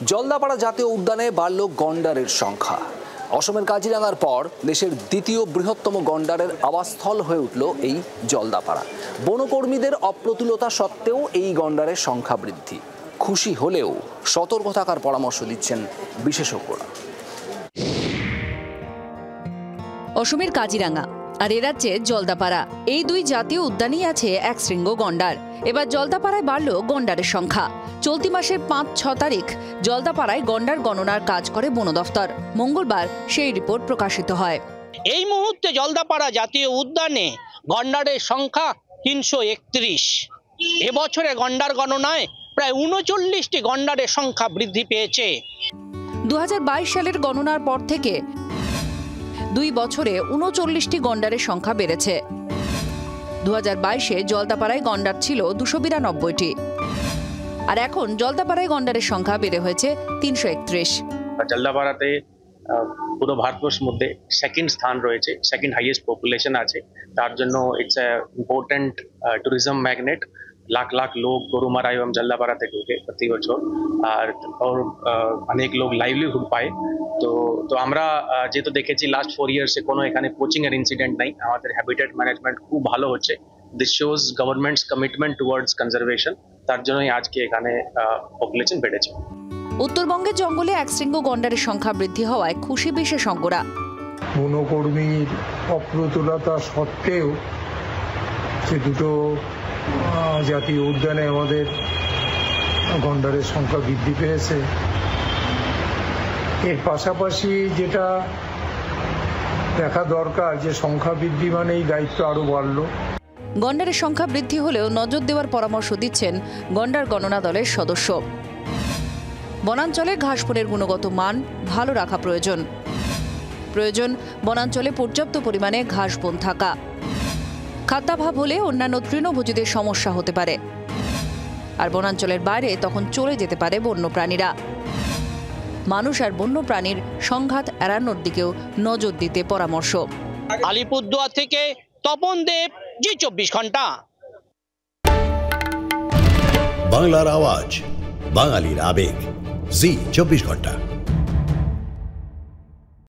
জলদাপাড়া জাতীয় উদ্যানে বাড়ল গন্ডারের সংখ্যা। অসমের কাজিরাঙ্গার পর দেশের দ্বিতীয় বৃহত্তম গন্ডারের আবাসস্থল হয়ে উঠল এই জলদাপাড়া। বনকর্মীদের অপ্রতুলতা সত্ত্বেও এই গন্ডারের সংখ্যা বৃদ্ধি। খুশি হলেও সতর্ক থাকার পরামর্শ দিচ্ছেন বিশেষজ্ঞরা। অসমের কাজিরাঙ্গা আর এ রাজ্যে জলদাপাড়া, এই দুই জাতীয় উদ্যানেই আছে এক শৃঙ্গ গন্ডার। এবার জলদাপাড়ায় বাড়ল গন্ডারের সংখ্যা। চলতি মাসের 5-6 তারিখ জলদাপাড়ায় গন্ডার গণনার কাজ করে বন দফতর। মঙ্গলবার সেই রিপোর্ট প্রকাশিত হয়। এই মুহূর্তে জলদাপাড়া জাতীয় উদ্যানে গন্ডারের সংখ্যা 331। এবছরে গন্ডার গণনায় প্রায় 39টি গন্ডারের সংখ্যা বৃদ্ধি পেয়েছে। 2022 সালের গণনার পর থেকে 2 বছরে 39টি গন্ডারের সংখ্যা বেড়েছে। 2022-এ জলদাপাড়ায় গন্ডার ছিল 292টি, আর এখন জলদাপাড়ায় গন্ডারের সংখ্যা বেড়ে হয়েছে 331। জলদাপাড়াতে পুরো ভারতবর্ষের মধ্যে সেকেন্ড স্থান রয়েছে, সেকেন্ড হাইয়েস্ট পপুলেশন আছে। তার জন্য it's a important tourism magnet. Lakh lakh লোক গরুমারা এবং জলদাপাড়াতে ঢুকে প্রতি বছর, আর অনেক লোক লাইভলিহুড পায়। তো আমরা যেহেতু দেখেছি লাস্ট 4 ইয়ার্সে কোনো এখানে পোচিং এর ইনসিডেন্ট নাই। আমাদের হ্যাবিটেট ম্যানেজমেন্ট খুব ভালো হচ্ছে। This shows government's commitment towards conservation. তার জন্যই আজকে এখানে পপুলেশন বেড়েছে। উত্তরবঙ্গের জঙ্গলে একশৃঙ্গ গন্ডারের সংখ্যা বৃদ্ধি হওয়ায় খুশি বিশেষজ্ঞরা। বনকর্মীর অপ্রতুলতা সত্ত্বেও যে দুটো জাতীয় উদ্যানে আমাদের গন্ডারের সংখ্যা বৃদ্ধি পেয়েছে, এর পাশাপাশি যেটা দেখা দরকার যে সংখ্যা বৃদ্ধি মানে এই দায়িত্ব আরো বাড়লো। গন্ডারের সংখ্যা বৃদ্ধি হলেও নজর দেওয়ার পরামর্শ দিচ্ছেন গন্ডার গণনা দলের সদস্য। বনাঞ্চলের ঘাসবনের গুণগত মান ভালো রাখা প্রয়োজন। বনাঞ্চলে পর্যাপ্ত পরিমাণে ঘাসবন থাকা। খাদ্যাভাব হলে অন্যান্য তৃণভোজীদের সমস্যা হতে পারে, আর বনাঞ্চলের বাইরে তখন চলে যেতে পারে বন্যপ্রাণীরা। মানুষ আর বন্যপ্রাণীর সংঘাত এড়ানোর দিকেও নজর দিতে পরামর্শ। আলিপুরদুয়ার থেকে তপন দেব, জি 24 ঘন্টা। বাংলার আওয়াজ, বাঙালির আবেগ, জি 24 ঘন্টা।